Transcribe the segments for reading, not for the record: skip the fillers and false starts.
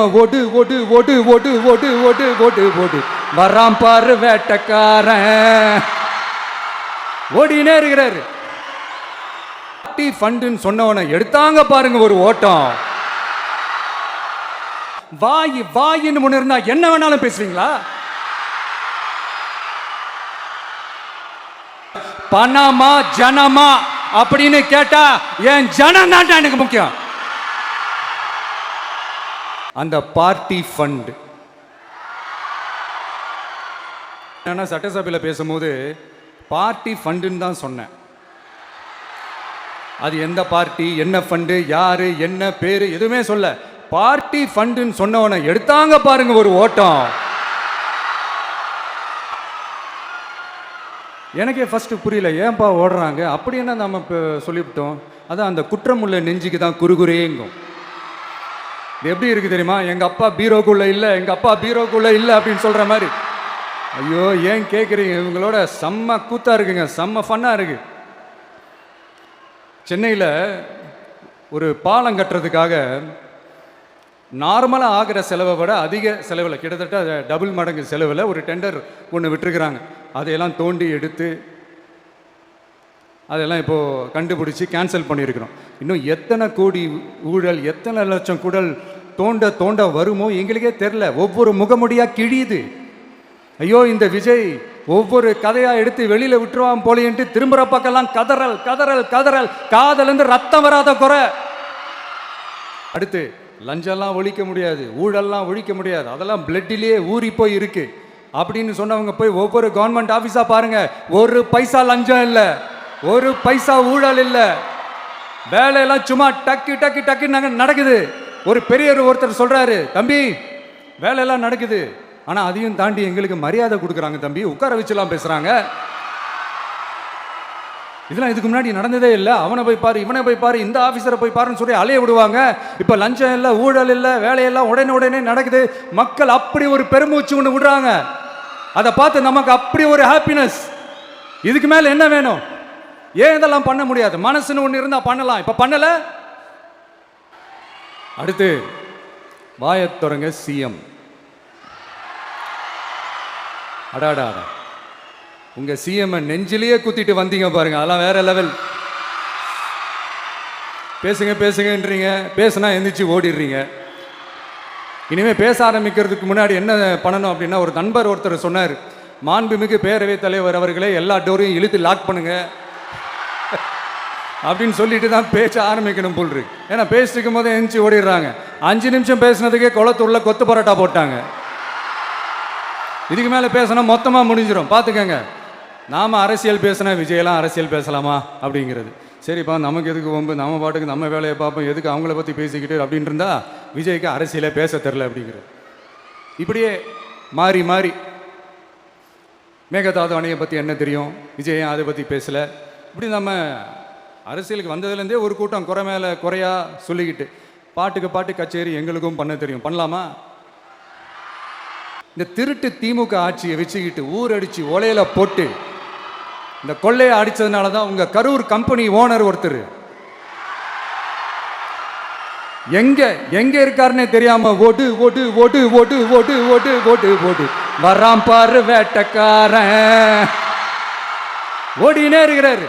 ஓடு ஓடு ஓடு ஓடு ஓடு ஓடு ஓடு ஓடு வராம் பாரு வேட்டக்காரன் ஓடினே இருக்கிறாரு. பார்ட்டி ஃபண்டுன்னு சொன்னவனை எடுத்தாங்க பாருங்க ஒரு ஓட்டம். வாய் வாயின்னு முன்ன இருந்தா என்ன வேணாலும் பேசுவீங்களா? பணமா ஜனமா அப்படின்னு கேட்டா என் ஜனம் தான் எனக்கு முக்கியம். அந்த பார்ட்டி ஃபண்ட் நான் சட்டசபையில் பேசும்போது பார்ட்டி ஃபண்டுன்னு தான் சொன்னேன். அது எந்த பார்ட்டி, என்ன ஃபண்டு, யாரு, என்ன பேரு எதுவுமே சொல்ல. பார்ட்டி ஃபண்டுன்னு சொன்னவனை எடுத்தாங்க பாருங்க ஒரு ஓட்டம். எனக்கே ஃபர்ஸ்ட் புரியல, ஏன்பா ஓடுறாங்க அப்படி என்ன நம்ம இப்போ சொல்லிவிட்டோம். அதான் அந்த குற்றமுள்ள நெஞ்சுக்கு தான் குறுகுறேங்கும். இது எப்படி இருக்கு தெரியுமா? எங்க அப்பா பீரோக்குள்ள இல்லை, எங்க அப்பா பீரோக்குள்ள இல்லை அப்படின்னு சொல்ற மாதிரி. ஐயோ ஏன் கேட்குறீங்க? இவங்களோட செம்ம கூத்தா இருக்குங்க, செம்ம ஃபன்னா இருக்கு. சென்னையில் ஒரு பாலம் கட்டுறதுக்காக நார்மலாக ஆகிற செலவை விட அதிக செலவில், கிட்டத்தட்ட டபுள் மடங்கு செலவில் ஒரு டெண்டர் ஒன்று விட்டுருக்குறாங்க. அதையெல்லாம் தோண்டி எடுத்து அதெல்லாம் இப்போது கண்டுபிடிச்சி கேன்சல் பண்ணியிருக்கிறோம். இன்னும் எத்தனை கோடி ஊழல், எத்தனை லட்சம் குடல் தோண்ட தோண்ட வருமோ எங்களுக்கே தெரில. ஒவ்வொரு முகமுடியாக கிழியுது. ஐயோ இந்த விஜய் ஒவ்வொரு கதையாக எடுத்து வெளியில் விட்டுருவான் போலேன்ட்டு திரும்புகிற பக்கம்லாம் கதறல் கதறல் கதறல், காதலேருந்து ரத்தம் வராத குறை. அடுத்து லஞ்சம்லாம் ஒழிக்க முடியாது, ஊழல்லாம் ஒழிக்க முடியாது, அதெல்லாம் பிளட்டிலேயே ஊறி போய் இருக்கு அப்படின்னு சொன்னவங்க போய் ஒவ்வொரு கவர்மெண்ட் ஆஃபீஸாக பாருங்க, ஒரு பைசா லஞ்சம் இல்லை, ஒரு பைசா ஊழல் இல்லை, வேலையெல்லாம் சும்மா டக்கு டக்கு டக்கு நடக்குது. ஒரு பெரியவர் ஒருத்தர் சொல்றாரு, தம்பி வேலையெல்லாம் நடக்குது, ஆனால் அதையும் தாண்டி எங்களுக்கு மரியாதை கொடுக்குறாங்க தம்பி, உட்கார வச்சுலாம் பேசுறாங்க. இதெல்லாம் இதுக்கு முன்னாடி நடந்ததே இல்லை. அவனை போய் பாரு, இவனை போய் பாரு, இந்த ஆஃபீஸரை போய் பாருன்னு சொல்லி அலைய விடுவாங்க. இப்போ லஞ்சம் இல்லை, ஊழல் இல்லை, வேலையெல்லாம் உடனே உடனே நடக்குது. மக்கள் அப்படி ஒரு பெருமூச்சு ஒன்று விடுறாங்க. அதை பார்த்து நமக்கு அப்படி ஒரு ஹாப்பினஸ். இதுக்கு மேலே என்ன வேணும்? ஏன் இதெல்லாம் பண்ண முடியாது? மனசுன்னு ஒன்று இருந்தால் பண்ணலாம், இப்போ பண்ணல. அடுத்து வாயத்துறங்க சிஎம். அடாடா, உங்க சிஎம் நெஞ்சிலேயே குத்திட்டு வந்தீங்க பாருங்க, அதெல்லாம் வேற லெவல். பேசுங்க பேசுங்கன்றீங்க, பேசுனா எந்திரிச்சு ஓடிடுறீங்க. இனிமே பேச ஆரம்பிக்கிறதுக்கு முன்னாடி என்ன பண்ணணும் அப்படின்னா, ஒரு நண்பர் ஒருத்தர் சொன்னார், மாண்புமிகு பேரவைத் தலைவர் அவர்களே எல்லா டோரையும் இழுத்து லாக் பண்ணுங்க அப்படின்னு சொல்லிட்டு தான் பேச ஆரம்பிக்கணும் போல் இருக்கு. ஏன்னா பேசிட்டு இருக்கும் போதே எந்திரிச்சு ஓடிடுறாங்க. 5 நிமிஷம் பேசினதுக்கே குளத்தூர்ல கொத்து பரோட்டா போட்டாங்க. இதுக்கு மேலே பேசினா மொத்தமாக முடிஞ்சிடும், பார்த்துக்கங்க. நாம் அரசியல் பேசினா விஜயெல்லாம் அரசியல் பேசலாமா அப்படிங்கிறது. சரிப்பா, நமக்கு எதுக்கு வம்பு, நம்ம பாட்டுக்கு நம்ம வேலையை பார்ப்போம், எதுக்கு அவங்கள பற்றி பேசிக்கிட்டு அப்படின்னு இருந்தா விஜய்க்கு அரசியலே பேச தெரில அப்படிங்கிறது. இப்படியே மாறி மாறி மேகதாது அணையை பற்றி என்ன தெரியும், விஜய் அதை பற்றி பேசலை. இப்படி நம்ம அரசியலுக்கு வந்ததுலேருந்தே ஒரு கூட்டம் குறை மேலே குறையா சொல்லிக்கிட்டு பாட்டுக்கு பாட்டு கச்சேரி எங்களுக்கும் பண்ண தெரியும், பண்ணலாமா? இந்த திருட்டு திமுக ஆட்சியை வச்சுக்கிட்டு ஊரடிச்சு ஒலையில போட்டு இந்த கொள்ளையை அடிச்சதுனால தான் உங்க கரூர் கம்பெனி ஓனர் ஒருத்தர் எங்க எங்க இருக்காருன்னே தெரியாம ஓடு ஓடு ஓடு ஓடு ஓடு ஓடு ஓடு ஓடு வராம் பாரு வேட்டக்காரன் ஓடினே இருக்கிறாரு.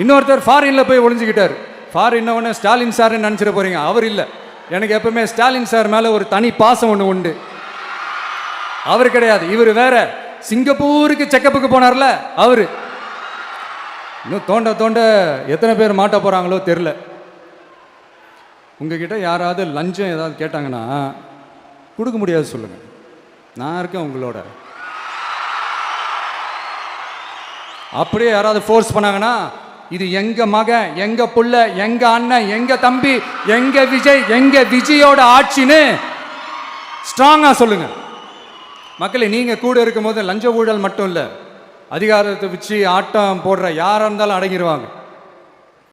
இன்னொருத்தர் ஃபாரின்ல போய் ஒளிஞ்சுக்கிட்டார். ஃபாரின் ஸ்டாலின் சார் நினைச்சிட போறீங்க, அவர் இல்லை. எனக்கு எப்பவுமே ஸ்டாலின் சார் மேலே ஒரு தனி பாசம் ஒன்று உண்டு. அவர் கிடையாது, இவர் வேற. சிங்கப்பூருக்கு செக்கப்புக்கு போனார்ல அவரு. இன்னும் தோண்ட தோண்ட எத்தனை பேர் மாட்ட போறாங்களோ தெரில. உங்ககிட்ட யாராவது லஞ்சம் ஏதாவது கேட்டாங்கன்னா கொடுக்க முடியாது சொல்லுங்க, நான் இருக்கேன் உங்களோட. அப்படியே யாராவது ஃபோர்ஸ் பண்ணாங்கன்னா, இது எங்க மகன், எங்க புள்ள, எங்க அண்ணன், எங்க தம்பி, எங்க விஜய், எங்க விஜயோட ஆட்சின்னு ஸ்ட்ராங்கா சொல்லுங்க. மக்களே, நீங்க கூட இருக்கும் போது லஞ்ச ஊழல் மட்டும் இல்ல, அதிகாரத்தை வச்சு ஆட்டம் போடுற யாரா இருந்தாலும் அடங்கிடுவாங்க.